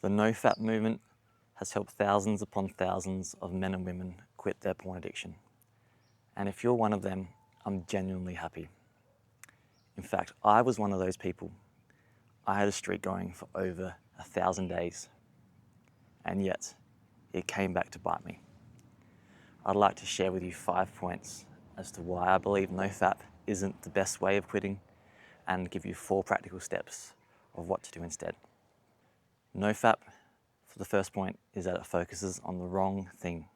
The No-Fap movement has helped thousands upon thousands of men and women quit their porn addiction. And if you're one of them, I'm genuinely happy. In fact, I was one of those people. I had a streak going for over 1,000 days, and yet it came back to bite me. I'd like to share with you 5 points as to why I believe No-Fap isn't the best way of quitting, and give you 4 practical steps of what to do instead. No-Fap, for the first point, is that it focuses on the wrong thing.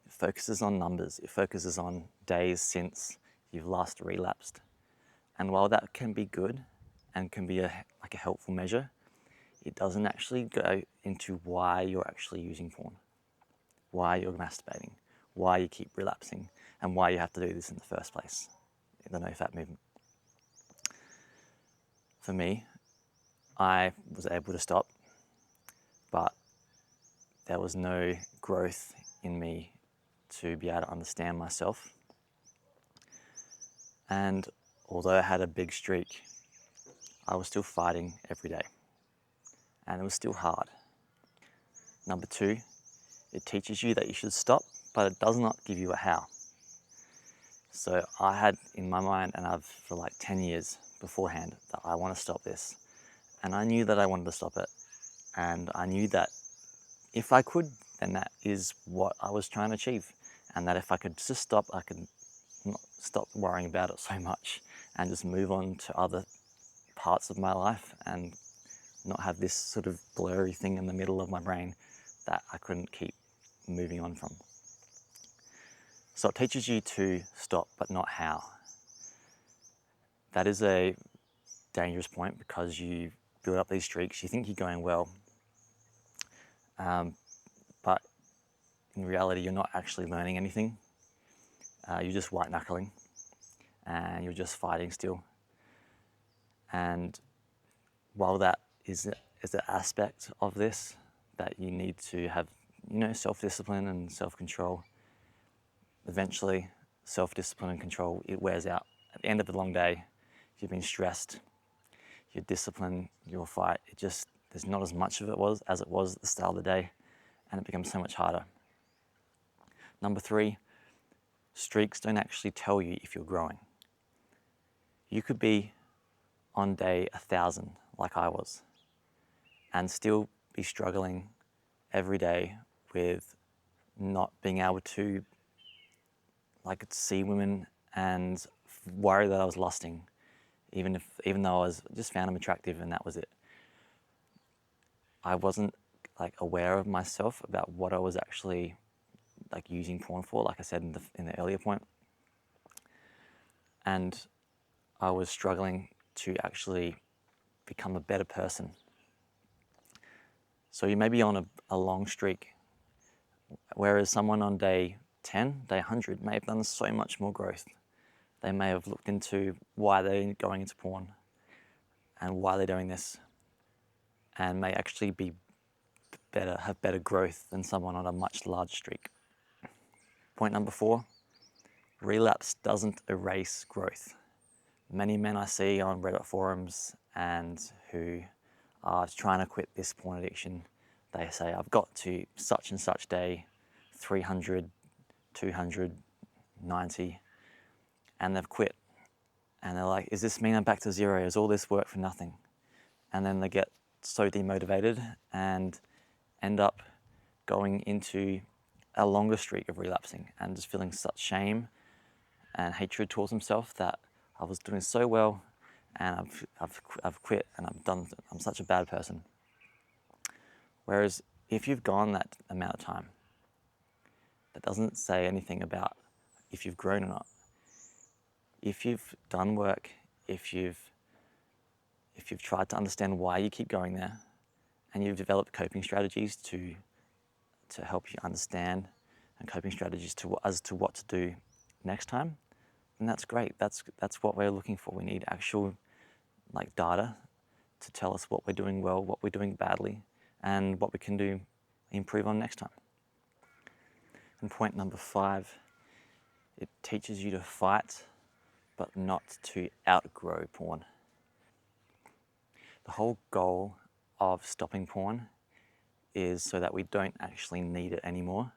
It focuses on numbers. It focuses on days since you've last relapsed. And while that can be good and can be a helpful measure, it doesn't actually go into why you're actually using porn, why you're masturbating, why you keep relapsing, and why you have to do this in the first place, in the No-Fap movement. For me, I was able to stop, but there was no growth in me to be able to understand myself. And although I had a big streak, I was still fighting every day, and it was still hard. Number 2, it teaches you that you should stop, but it does not give you a how. So I had in my mind, and I've for like 10 years beforehand, that I want to stop this. And I knew that I wanted to stop it. And I knew that if I could, then that is what I was trying to achieve. And that if I could just stop, I could not stop worrying about it so much and just move on to other parts of my life and not have this sort of blurry thing in the middle of my brain that I couldn't keep moving on from. So it teaches you to stop, but not how. That is a dangerous point because you build up these streaks, you think you're going well, but in reality you're not actually learning anything. You're just white knuckling and you're just fighting still. And while that is an aspect of this, that you need to have, self-discipline and self-control, eventually self-discipline and control, it wears out. At the end of the long day, you've been stressed, your discipline, your fight, there's not as much of it as it was at the start of the day, and it becomes so much harder. Number 3, streaks don't actually tell you if you're growing. You could be on day 1,000, like I was, and still be struggling every day with not being able to see women and worry that I was lusting, even though I just found them attractive and that was it. I wasn't aware of myself about what I was actually using porn for, like I said in the earlier point. And I was struggling to actually become a better person. So you may be on a long streak, whereas someone on day 10, day 100 may have done so much more growth. They may have looked into why they're going into porn and why they're doing this, and may actually have better growth than someone on a much larger streak. Point number 4, relapse doesn't erase growth. Many men I see on Reddit forums and who are trying to quit this porn addiction, they say, I've got to such and such day, 300, 200, 90, and they've quit. And they're like, does this mean I'm back to zero? Is all this work for nothing? And then they get so demotivated and end up going into a longer streak of relapsing and just feeling such shame and hatred towards himself that I was doing so well and I've quit and I'm such a bad person. Whereas if you've gone that amount of time, that doesn't say anything about if you've grown or not. If you've done work, if you've tried to understand why you keep going there, and you've developed coping strategies to help you understand, and coping strategies as to what to do next time, then that's great. That's what we're looking for. We need actual data to tell us what we're doing well, what we're doing badly, and what we can improve on next time. And point number 5, it teaches you to fight, but not to outgrow porn. The whole goal of stopping porn is so that we don't actually need it anymore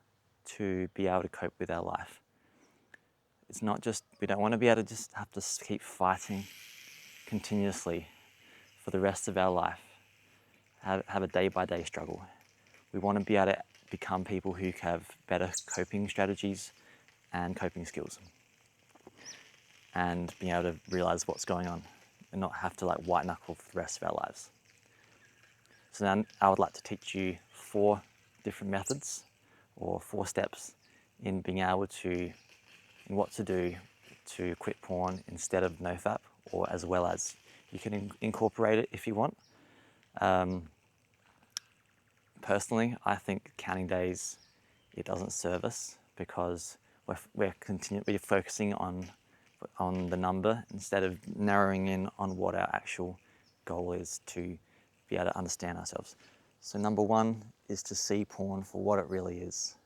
to be able to cope with our life. It's not just, we don't want to be able to just have to keep fighting continuously for the rest of our life, have a day-by-day struggle. We want to be able to become people who have better coping strategies and coping skills, and being able to realize what's going on and not have to like white knuckle for the rest of our lives. So now I would like to teach you 4 different methods or 4 steps in being able to, in what to do to quit porn instead of no-fap, or as well as you can incorporate it if you want. Personally, I think counting days, it doesn't serve us because we're focusing on the number instead of narrowing in on what our actual goal is to be able to understand ourselves. So number 1 is to see porn for what it really is.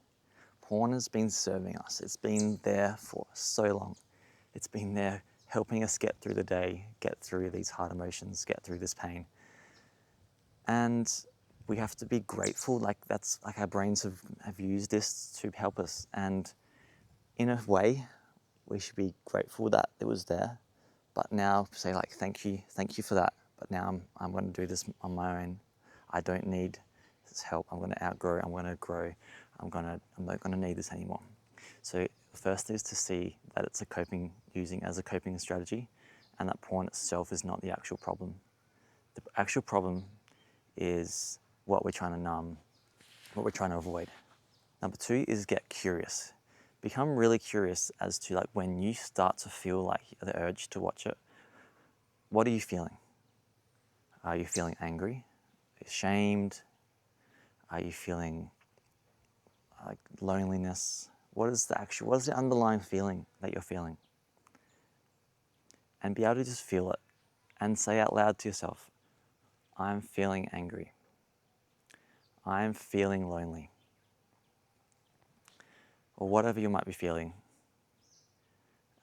Porn has been serving us. It's been there for so long. It's been there helping us get through the day, get through these hard emotions, get through this pain. And we have to be grateful, like that's like our brains have used this to help us. And in a way, we should be grateful that it was there. But now say like, thank you for that. But now I'm going to do this on my own. I don't need this help. I'm going to outgrow, I'm going to grow. I'm not going to need this anymore. So first is to see that it's using as a coping strategy, and that porn itself is not the actual problem. The actual problem is what we're trying to numb, what we're trying to avoid. Number 2 is get curious. Become really curious as to like when you start to feel like the urge to watch it, what are you feeling? Are you feeling angry, ashamed? Are you feeling like loneliness? What is the underlying feeling that you're feeling? And be able to just feel it and say out loud to yourself, I'm feeling angry. I'm feeling lonely. Or whatever you might be feeling.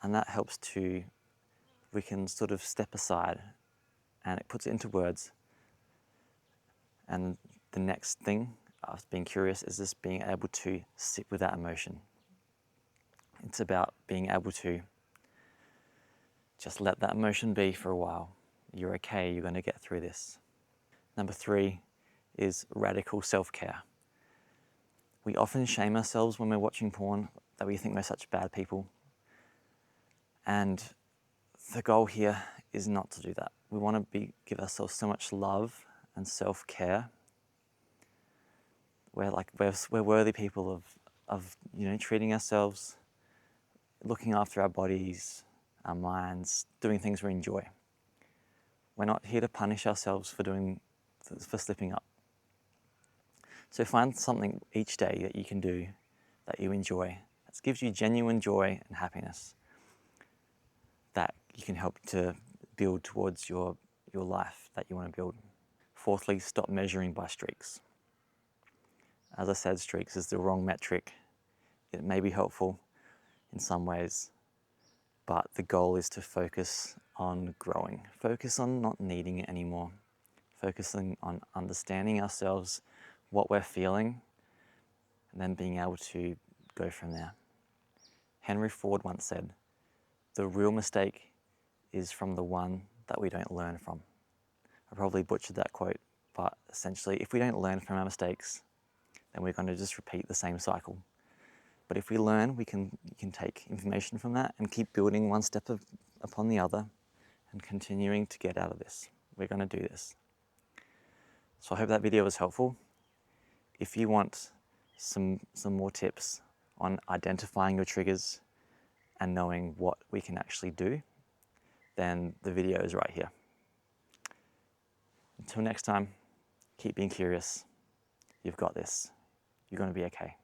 And that helps we can sort of step aside and it puts it into words. And the next thing after being curious is just being able to sit with that emotion. It's about being able to just let that emotion be for a while. You're okay, you're going to get through this. Number 3 is radical self-care. We often shame ourselves when we're watching porn, that we think we're such bad people. And the goal here is not to do that. We want to give ourselves so much love and self-care. We're worthy people of treating ourselves, looking after our bodies, our minds, doing things we enjoy. We're not here to punish ourselves for slipping up. So find something each day that you can do that you enjoy, that gives you genuine joy and happiness, that you can help to build towards your life that you want to build. Fourthly, stop measuring by streaks. As I said, streaks is the wrong metric. It may be helpful in some ways, but the goal is to focus on growing. Focus on not needing it anymore. Focusing on understanding ourselves, what we're feeling, and then being able to go from there. Henry Ford once said, "The real mistake is from the one that we don't learn from." I probably butchered that quote, but essentially, if we don't learn from our mistakes, then we're going to just repeat the same cycle. But if we learn, we can take information from that and keep building one step upon the other and continuing to get out of this. We're going to do this. So I hope that video was helpful. If you want some more tips on identifying your triggers and knowing what we can actually do, then the video is right here. Until next time, keep being curious. You've got this. You're going to be okay.